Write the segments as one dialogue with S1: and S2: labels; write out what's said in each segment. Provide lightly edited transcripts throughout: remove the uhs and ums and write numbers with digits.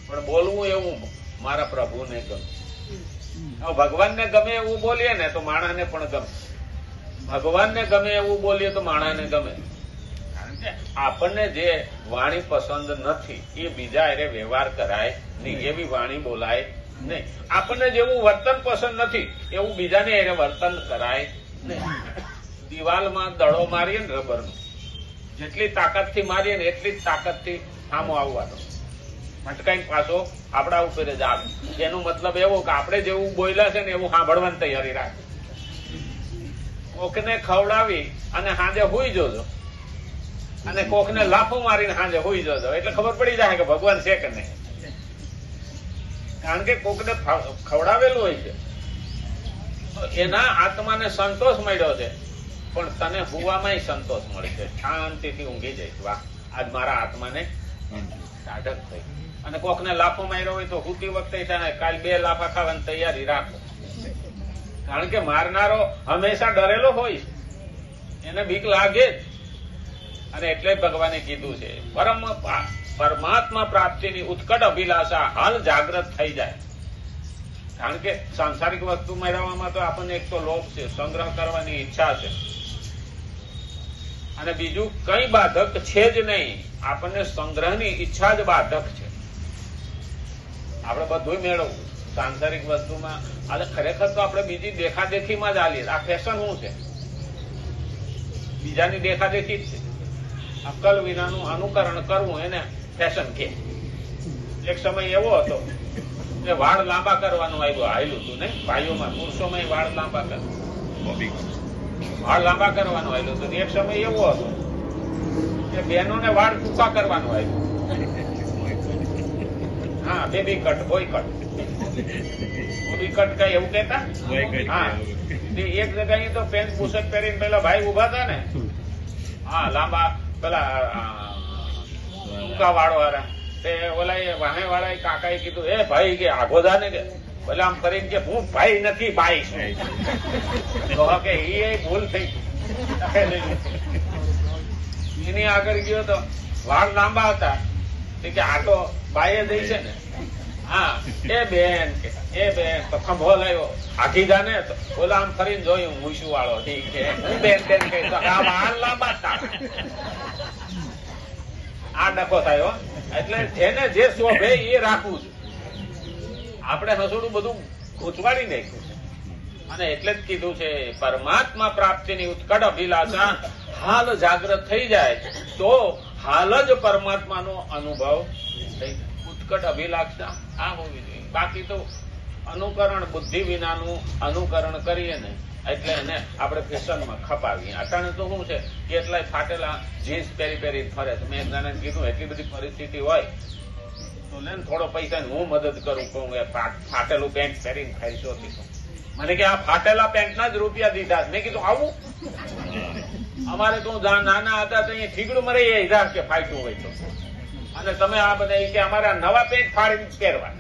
S1: પણ બોલવું એવું મારા પ્રભુને ગમે. ભગવાનને ગમે એવું બોલીએ ને તો માણસને પણ ગમે. ભગવાનને ગમે એવું બોલીએ તો માણસને ગમે. કારણ કે આપણને જે વાણી પસંદ નથી એ બીજા એને વ્યવહાર કરાય નહીં, એવી વાણી બોલાય નહીં. આપણને જેવું વર્તન પસંદ નથી એવું બીજાને એને વર્તન કરાય નહીં. દિવાલમાં દડો મારીએ ને રબરનો, જેટલી તાકાતથી મારીએ ને એટલી જ તાકાતથી સામો આવવાનો, ભટકાઈ પાછો આપણા ઉપર જ આવે. એનો મતલબ એવો કે આપણે જેવું બોલ્યા છે ને એવું સાંભળવાની તૈયારી રાખે. કોકને ખવડાવી અને સાંજે હુઈ જોજો અને કોકને લાફો મારીને સાંજે હુઈ જોજો એટલે ખબર પડી જાય કે ભગવાન છે કે નહીં. કારણ કે કોકને ખવડાવેલું હોય છે તો એના આત્માને સંતોષ મળ્યો છે, પણ તને હુવામાં સંતોષ મળે છે. શાંતિથી ઊંઘી જઈશ, વાહ આજ મારા આત્માને સાધક થઈ. અને કોકને લાફો માર્યો હોય તો હુતી વખતે કાલ 2 લાફા ખાવાની તૈયારી રાખો. કારણ કે મારનારો હંમેશા ડરેલો હોય છે, એને બીક લાગે જ. અને એટલે ભગવાને કીધું છે પરમાત્મા પ્રાપ્તિની ઉત્કટ અભિલાષા હાલ જાગૃત થઈ જાય. કારણ કે સાંસારિક વસ્તુ મેળવવામાં તો આપણને એક તો લોભ છે, સંગ્રહ કરવાની ઈચ્છા છે, અને બીજું કઈ બાધક છે જ નહીં. આપણને સંગ્રહની ઈચ્છા જ બાધક છે. આપણે બધું મેળવવું સાંસારિક વસ્તુમાં. અને ખરેખર તો આપણે બીજી દેખાદેખીમાં જ આલીએ. આ ફેશન શું છે? બીજાની દેખાદેખી જ છે. અક્કલ વિનાનું અનુકરણ કરવું એને ફેશન કે. એક સમય એવો હતો કે વાળ લાંબા કરવાનું આવેલું હતું ને ભાઈઓમાં, પુરુષોમાં વાળ લાંબા કરવાનું આવેલું હતું. એક સમય એવો હતો કે બહેનોને વાળ ટૂંકા કરવાનું આવ્યું. હા, baby cut, boy cut. Bobby cut કઈ એવું કેતા? હા, એક જગ્યાએ તો પેન્ટ બુશર્ટ પહેરીને પેલા ભાઈ ઉભા હતા ને, હા લાંબા પેલા ટૂંકા વાળો વાળા, તે ઓલા વાહે વાળા કાકાએ કીધું, એ ભાઈ કે આગો જા ને કે. એટલે આમ કરીને કે હું ભાઈ નથી બાઈ છું. કે એ ભૂલ થઈ. એની આગળ ગયો તો વાળ લાંબા હતા કે આ તો બાઈએ દઈ છે ને. હા, એ બેન તો ખંભો લાવ્યો, આખી જાને તો ઓલા આમ ફરીને જોયું મૂછું વાળો. ઠીક છે, હું બેન કહી તો આ વાળ લાંબા હતા. આ ડખો થયો. એટલે જેને જે શોભે એ રાખવું છે. આપણે હસુડું બધું ઉચવાડી નાખ્યું છે. અને એટલે જ કીધું છે પરમાત્મા પ્રાપ્તિની ઉત્કટ અભિલાષા હાલ જાગૃત થઈ જાય તો હાલ જ પરમાત્માનો અનુભવ થઈ જાય. ઉત્કટ અભિલાષા આ હોવી જોઈએ. બાકી તો અનુકરણ, બુદ્ધિ વિનાનું અનુકરણ કરીએ ને એટલે એને આપણે ફેશનમાં ખપાવીએ. અટાણે તો શું છે, કેટલાય ફાટેલા જીન્સ પહેરી ફરે છે. મેં એક કીધું એટલી બધી પરિસ્થિતિ હોય તો લે થોડો પૈસા હું મદદ કરું, કહું એ ફાટેલું પેન્ટ પહેરીને ફરશો. મને કે આ ફાટેલા પેન્ટના જ રૂપિયા દીધા. મેં કીધું આવું અમારે તો નાના હતા તો અહીંયા ઠીકડું મરે એ હિસાબ કે ફાટ્યું હોય તો, અને તમે આ બધા કે અમારા નવા પેન્ટ ફાડીને પહેરવા.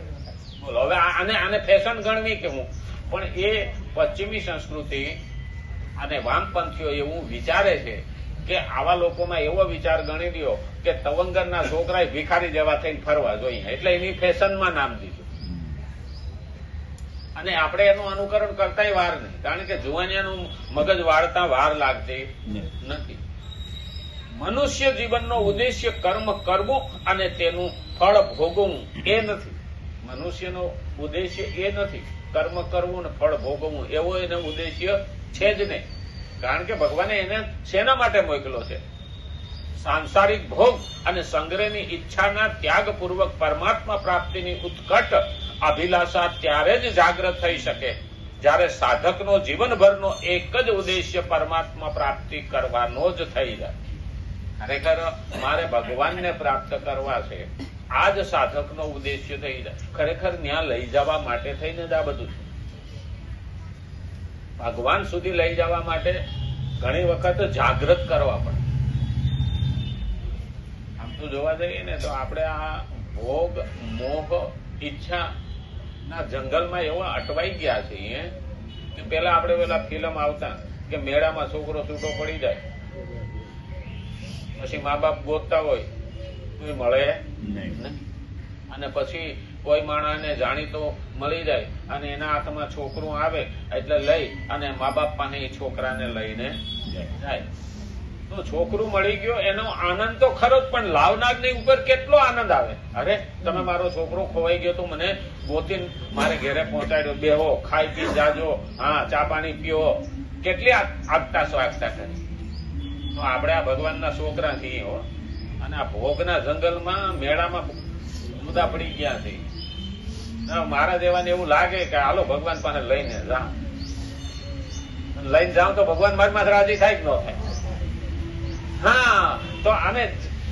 S1: બોલો હવે આને ફેશન ગણવી કે હું? પણ એ પશ્ચિમી સંસ્કૃતિ અને વામપંથીઓ એવું વિચારે છે કે આવા લોકોમાં એવો વિચાર ગણી દો કે તવંગરના છોકરા ભિખારી જેવા થઈને ફરવા જોઈએ, એટલે એની ફેશનમાં નામ દીધું. અને આપણે એનું અનુકરણ કરતા વાર નહીં, કારણ કે જુવાનિયાનું મગજ વાળતા વાર લાગતી નથી. મનુષ્ય જીવનનો ઉદ્દેશ્ય કર્મ કરવું અને તેનું ફળ ભોગવવું એ નથી. મનુષ્યનો ઉદ્દેશ્ય એ નથી કર્મ કરવું ને ફળ ભોગવવું, એવો એનો ઉદ્દેશ્ય છે જ નહીં. કારણ કે ભગવાને એને શેના માટે મોકલો છે? સાંસારિક ભોગ અને સંગ્રહની ઈચ્છાના ત્યાગપૂર્વક પરમાત્મા પ્રાપ્તિની ઉત્કટ અભિલાષા ત્યારે જ જાગૃત થઈ શકે જ્યારે સાધકનો જીવનભરનો એક જ ઉદ્દેશ્ય પરમાત્મા પ્રાપ્તિ કરવાનો જ થઈ જાય. ખરેખર મારે ભગવાનને પ્રાપ્ત કરવા છે, આ જ સાધકનો ઉદ્દેશ્ય થઈ જાય. ખરેખર ત્યાં લઈ જવા માટે થઈને જ આ બધું છે. ભગવાન સુધી લઈ જવા માટે ઘણી વખત જાગૃત કરવા પડે. આમ તો જોવા જઈએ ને તો આપણે આ ભોગ, મોહ, ઈચ્છા ના જંગલમાં એવા અટવાઈ ગયા છીએ કે પેલા આપણે પેલા ફિલ્મ આવતા કે મેળામાં છોકરો છૂટો પડી જાય, પછી મા બાપ ગોતતા હોય તો મળે નહીં. અને પછી કોઈ માણસને જાણીતો મળી જાય અને એના હાથમાં છોકરું આવે એટલે લઈ અને મા બાપ પાસે એ છોકરાને લઈને જાય. તો છોકરું મળી ગયો એનો આનંદ તો ખરો જ, પણ લાવનારની ઉપર કેટલો આનંદ આવે. અરે તમે મારો છોકરો ખોવાઈ ગયો તો મને ગોતીને મારે ઘેરે પહોંચાડ્યો, બેહો, ખાઈ પી જાજો, હા ચા પાણી પીવો, કેટલી આગતા સ્વાગતા કરી. તો આપણે આ ભગવાનના છોકરા છીએ હો. અને આ ભોગના જંગલમાં મેળામાં મુદ્દા પડી ગયા છે. મારા જેવાને એવું લાગે કે હાલો ભગવાન પાસે લઈને જાઉં, લઈને જાઉં તો ભગવાન મારમાં રાજી થાય કે ન થાય. હા, તો આને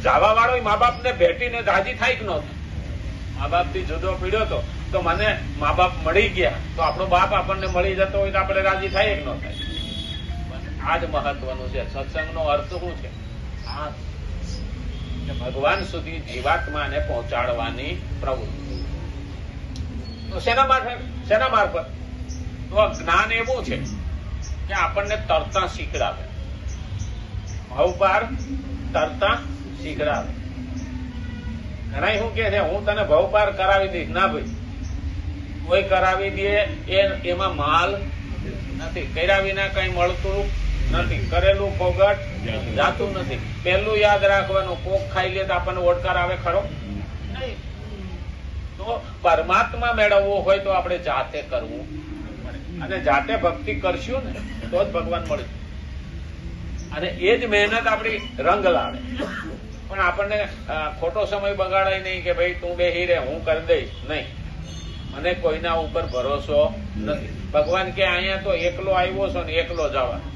S1: જવા વાળો મા બાપ ને ભેટીને રાજી થાય કે ન થાય. મા બાપ થી જુદો પીડ્યો તો મને મા બાપ મળી ગયા, તો આપણો બાપ આપણને મળી જતો હોય તો આપણે રાજી થાય કે ન થાય. આ જ મહત્વનું છે. સત્સંગનો અર્થ શું છે? આ ભગવાન સુધી જીવાત્માને પહોંચાડવાની પ્રવૃત્તિ. તો શેના મારફત? તો જ્ઞાન એવું છે કે આપણને તરતા શીખડાવે, ભવપાર તરતા શીખડાવે. ઘણા શું કે છે, હું તને ભવપાર કરાવી દઈશ. ના ભાઈ, કોઈ કરાવી દે એમાં માલ નથી. કર્યા વિના કઈ મળતું નથી. કરેલું ફોગટ જાતું નથી. પેલું યાદ રાખવાનું, કોક ખાઈ લે તો આપણને ઓડકાર આવે ખરો નહીં. તો પરમાત્મા મેળવવો હોય તો આપણે જાતે કરવું પડે, અને જાતે ભક્તિ કરશું ને તો જ ભગવાન મળે. અને એ જ મહેનત આપણી રંગ લાવે. પણ આપણને ખોટો સમય બગાડાય નહીં કે ભાઈ તું બેહી રે, હું કરી દઈશ. નહીં, મને કોઈના ઉપર ભરોસો નથી. ભગવાન કે અહીંયા તો એકલો આવ્યો છો ને એકલો જવાનો.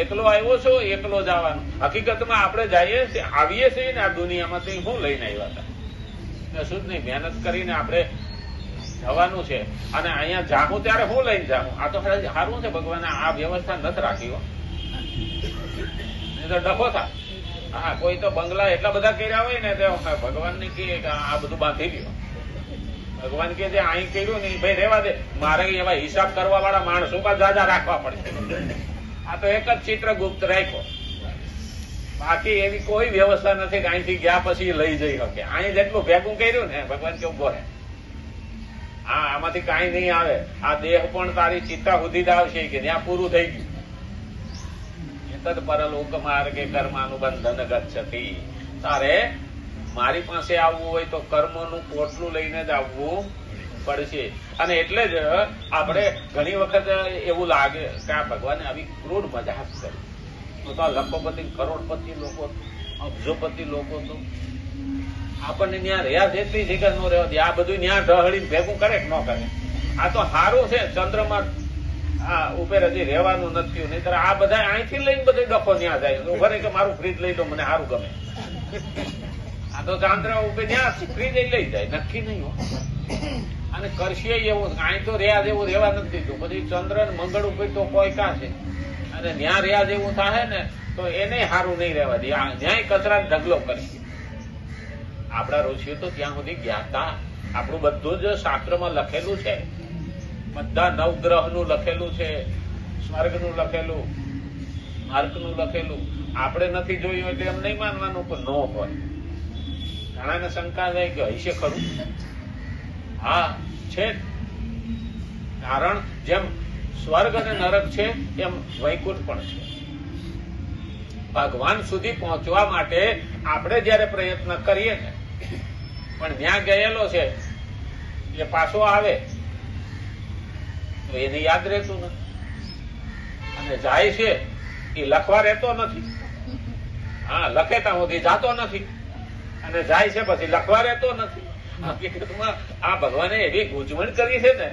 S1: એકલો આવ્યો છો, એકલો જવાનું. હકીકતમાં આપણે જઈએ આવીએ છીએ ને આ દુનિયામાં તો શું લઈને આવ્યા હતા? કશું જ નહીં. મહેનત કરીને આપણે જવાનું છે. અને અહીંયા જાગું ત્યારે હું લઈને જાઉં? આ તો સારું છે, ભગવાને આ વ્યવસ્થા નથી રાખી હો, નહીં તો ડખો થાય. હા, કોઈ તો બંગલા એટલા બધા કર્યા હોય ને તો ભગવાન ને કે આ બધું બાંધી લ્યો. ભગવાન કે જે અહીં કર્યું ને ભાઈ રેવા દે, મારે એવા હિસાબ કરવા વાળા માણસો કા જાજા રાખવા પડશે. આ તો એક જ ચિત્રગુપ્ત રાખ્યો, બાકી એવી કોઈ વ્યવસ્થા નથી કે અહીંથી ગયા પછી લઈ જઈ શકે. અહીં જેટલું ભેગું કર્યું ને ભગવાન કેવું બોલે, હા આમાંથી કઈ નહીં આવે. આ દેહ પણ તારી ચિત્તા સુધી જ આવશે કે ત્યાં પૂરું થઈ ગયું. તદ પરલોક માર્ગે કર્માનુબંધન ગચ્છતિ. તારે મારી પાસે આવવું હોય તો કર્મનું પોટલું લઈને જ આવવું પડશે. અને એટલે જ આપણે ઘણી વખત એવું લાગે કે આ ભગવાને આવી ક્રૂર મજાક કરી. તો આ લખોપતિ કરોડપતિ લોકો, અબજોપતિ લોકો તો આપણને ત્યાં રહ્યા છે એટલી જગ્યા ન રહેવા દે. આ બધું ત્યાં ઢહળીને ભેગું કરે કે ન કરે? આ તો સારું છે, ચંદ્રમાં આ ઉપર હજી રહેવાનું નથી. નહીતર આ બધા અહીંથી લઈને બધું ડખો ત્યાં જાય. ઉભા કે મારું ફ્રીજ લઈ દો, મને સારું ગમે. આ તો ચાંદ્ર ઉપર ત્યાં ફ્રીજ લઈ જાય, નક્કી નહીં હો. અને કરશે એવું, અહીં તો રહ્યા જેવું રહેવા નથી દીધું. પછી ચંદ્ર ને મંગળ ઉપર તો કોઈ કાં છે, અને ત્યાં રહ્યા જેવું થાય ને તો એને સારું નહીં રહેવા દે. ન્યાય કચરા ઢગલો કરી. આપણા ઋષિઓ તો ત્યાં સુધી ગયા હતા. આપણું બધું જ શાસ્ત્રમાં લખેલું છે. બધા નવગ્રહનું લખેલું છે, સ્વર્ગનું લખેલું, નર્કનું લખેલું. આપણે નથી જોયું એટલે એમ નહીં માનવાનું કે ન હોય. ઘણાને શંકા થાય કે હશે ખરું? હા છે. કારણ જેમ સ્વર્ગ અને નરક છે એમ વૈકુંઠ પણ છે. ભગવાન સુધી પહોંચવા માટે આપણે જયારે પ્રયત્ન કરીએ ને, પણ ત્યાં ગયેલો છે એ પાછો આવે તો એને યાદ રહેતું નથી. અને જાય છે એ લખવા રહેતો નથી. હા, લખે ત્યાં સુધી જાતો નથી, અને જાય છે પછી લખવા રહેતો નથી. હકીકતમાં આ ભગવાને એવી ગૂંચવણ કરી છે ને,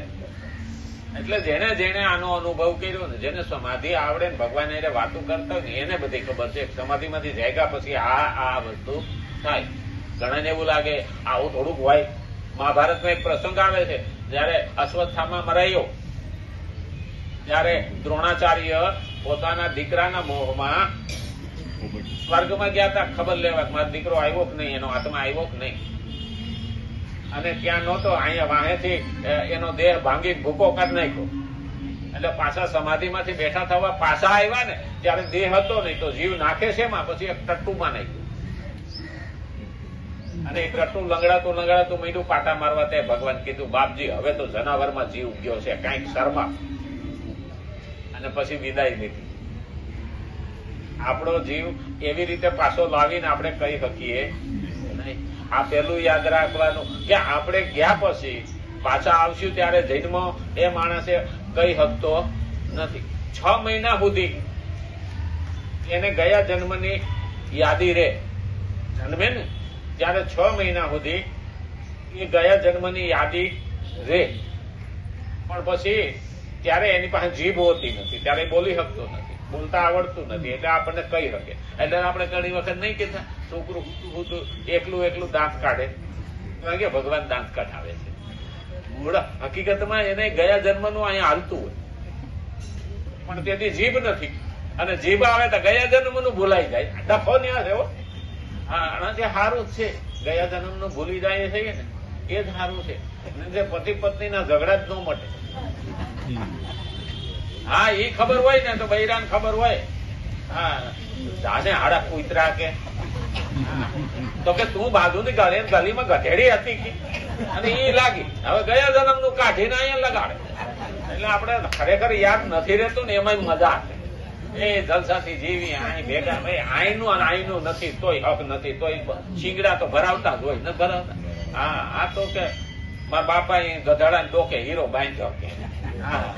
S1: એટલે જેને જેને આનો અનુભવ કર્યો ને, જેને સમાધિ આવડે ને, ભગવાન એને વાતો કરતા હોય ને એને બધી ખબર છે. સમાધિમાંથી જાગ્યા પછી આ વસ્તુ થાય. ઘણાને એવું લાગે આવું થોડુંક હોય. મહાભારતમાં એક પ્રસંગ આવે છે, જયારે અશ્વત્થામા મરાયો ત્યારે દ્રોણાચાર્ય પોતાના દીકરાના મોહમાં સ્વર્ગમાં ગયા હતા ખબર લેવા, મારો દીકરો આવ્યો કે નહીં, એનો આત્મા આવ્યો કે નહીં. અને ત્યાં નહોતો, અહીંયા વાહેથી એનો દેહ ભાંગી ભૂકો કાઢી નાખ્યો. એટલે પાછા સમાધિમાંથી બેઠા થવા પાછા આવ્યા ને ત્યારે દેહ હતો નહીં, તો જીવ નાખે છે એમાં, પછી એક ટટ્ટુમાં નાખ્યું. અને એ કટું લંગડાતું મીઠું પાટા મારવા તે ભગવાન કીધું બાપજી હવે તો જનાવરમાં જીવ ગયો છે કાંઈક શર્મા, અને પછી વિદાય લીધી. આપણો જીવ એવી રીતે પાછો લાવીને આપણે કહી શકીએ નહીં. આ પેલું યાદ રાખવાનું કે આપણે ગયા પછી પાછા આવશું ત્યારે જન્મ એ માણસે કહી શકતો નથી. 6 મહિના સુધી એને ગયા જન્મની યાદી રે. જન્મે ને ત્યારે 6 મહિના સુધી એ ગયા જન્મની યાદી રે, પણ પછી ત્યારે એની પાસે જીભ હોતી નથી, ત્યારે બોલી શકતો નથી, બોલતા આવડતું નથી, એટલે આપણને કહી શકે. એટલે આપણે ઘણી વખત નહીં કહેતા છોકરું એકલું દાંત કાઢે કે ભગવાન દાંત કાઢાવે છે. મૂળ હકીકતમાં એને ગયા જન્મનું અહીંયા હાલતું હોય, પણ તેથી જીભ નથી, અને જીભ આવે તો ગયા જન્મનું ભૂલાઈ જાય. ડખો ન્યા છે. હા, આનાથી સારું જ છે. ગયા જન્મનું ભૂલી જાય છે ને એ જ સારું છે. જે પતિ પત્નીના ઝઘડા જ ન મટે. હા, એ ખબર હોય ને તો બૈરાન ખબર હોય. હા, જાને હાડા કૂતરા કે તો કે તું બાજુની ગલીમાં ગધેડી હતી કે, અને એ લાગી હવે ગયા જન્મનું કાઢીને અહીંયા લગાડે. એટલે આપણે ખરેખર યાદ નથી રહેતું ને એમાં મજા આવે. એ જલસાથી જીવી અહીં ભેગા ભાઈ આઈનું અને આઈનું નથી તોય હક નથી, તોય શીંગડા તો ભરાવતા જ હોય ન ભરાવતા. હા, આ તો કે મારા બાપા ગધાડા ડોકે હીરો બાંધ્યો કે. હા,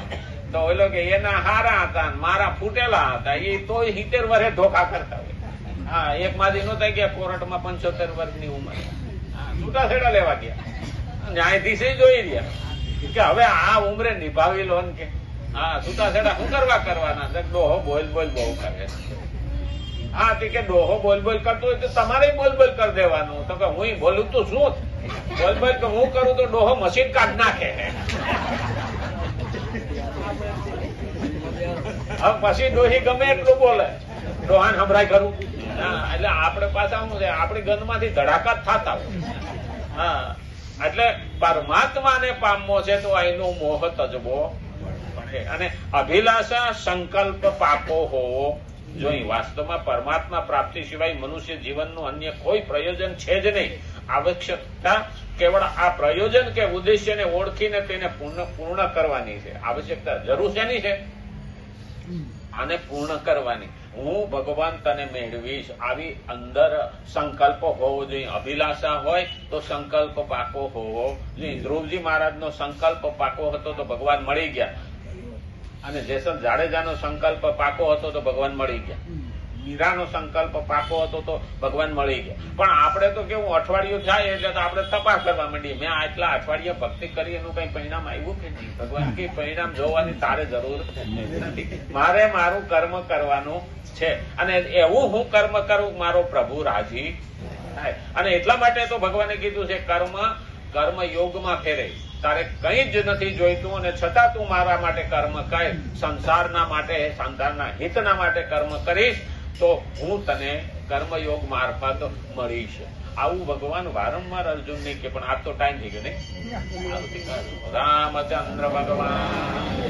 S1: તો ઓલો કે એના હારા હતા મારા ફૂટેલા હતા, એ તોય 70 વર્ષે ધોખા કરતા હોય. હા, એક માદી નહોતા ગયા કોર્ટમાં 75 વર્ષની ઉંમર, છૂટાછેડા લેવા ગયા. ન્યાયાધીશે જોઈ રહ્યા કે હવે આ ઉંમરે નિભાવી લો ને કે. હા, છૂટાછેડા શું કરવાના? ડોહો બોલ બહુ કરે. હા, તે કે ડોહો બોલ કરતો હોય તો તમારે બોલ કરી દેવાનું. તો કે હું બોલું તો શું બોલ કે હું કરું તો ડોહો મશીન કાઢ નાખે. હવે પછી ડોહી ગમે એટલું બોલે, ડોહાને સંભળાય ખરું. હા, એટલે આપણે પાછા શું છે, આપણી ગંધમાંથી ધડાકા જ થતા હોય. હા, એટલે પરમાત્માને પામવો છે તો અહીંનો મોહ તજવો પડે, અને અભિલાષા સંકલ્પ પાકો હોવો જોઈએ. વાસ્તવમાં પરમાત્મા પ્રાપ્તિ સિવાય મનુષ્ય જીવનનું અન્ય કોઈ પ્રયોજન છે જ નહીં. આવશ્યકતા કેવળ આ પ્રયોજન કે ઉદ્દેશ્યને ઓળખીને તેને પૂર્ણ કરવાની છે. આવશ્યકતા જરૂર શેની છે? આને પૂર્ણ કરવાની. હું ભગવાન તને મેળવીશ આવી અંદર સંકલ્પ હોવો જોઈએ. અભિલાષા હોય તો સંકલ્પ પાકો હોવો જોઈએ. ધ્રુવજી મહારાજનો સંકલ્પ પાકો હતો તો ભગવાન મળી ગયા, અને જેસલ જાડેજાનો સંકલ્પ પાકો હતો તો ભગવાન મળી ગયા. મીરાનો સંકલ્પ પાકો હતો તો ભગવાન મળી ગયા. પણ આપણે તો કેવું, અઠવાડિયું થાય એટલે તો આપણે તપાસ કરવા માંડીએ, મેં આટલા અઠવાડિયા ભક્તિ કરી એનું કઈ પરિણામ આવ્યું કે નહીં. ભગવાન કે પરિણામ જોવાની તારે જરૂર નથી, મારે મારું કર્મ કરવાનું છે, અને એવું હું કર્મ કરું મારો પ્રભુ રાજી થાય. અને એટલા માટે તો ભગવાને કીધું છે કર્મ યોગમાં ફેરે. તારે કઈ જ નથી જોઈતું, અને છતાં તું મારા માટે કર્મ કર, સંસારના માટે સંસારના હિતના માટે કર્મ કરીશ તો હું તને કર્મયોગ મારફત મળીશ. આવું ભગવાન વારંવાર અર્જુનને કે. પણ આ તો ટાઈમ થઈ ગયો ને. રામચંદ્ર ભગવાન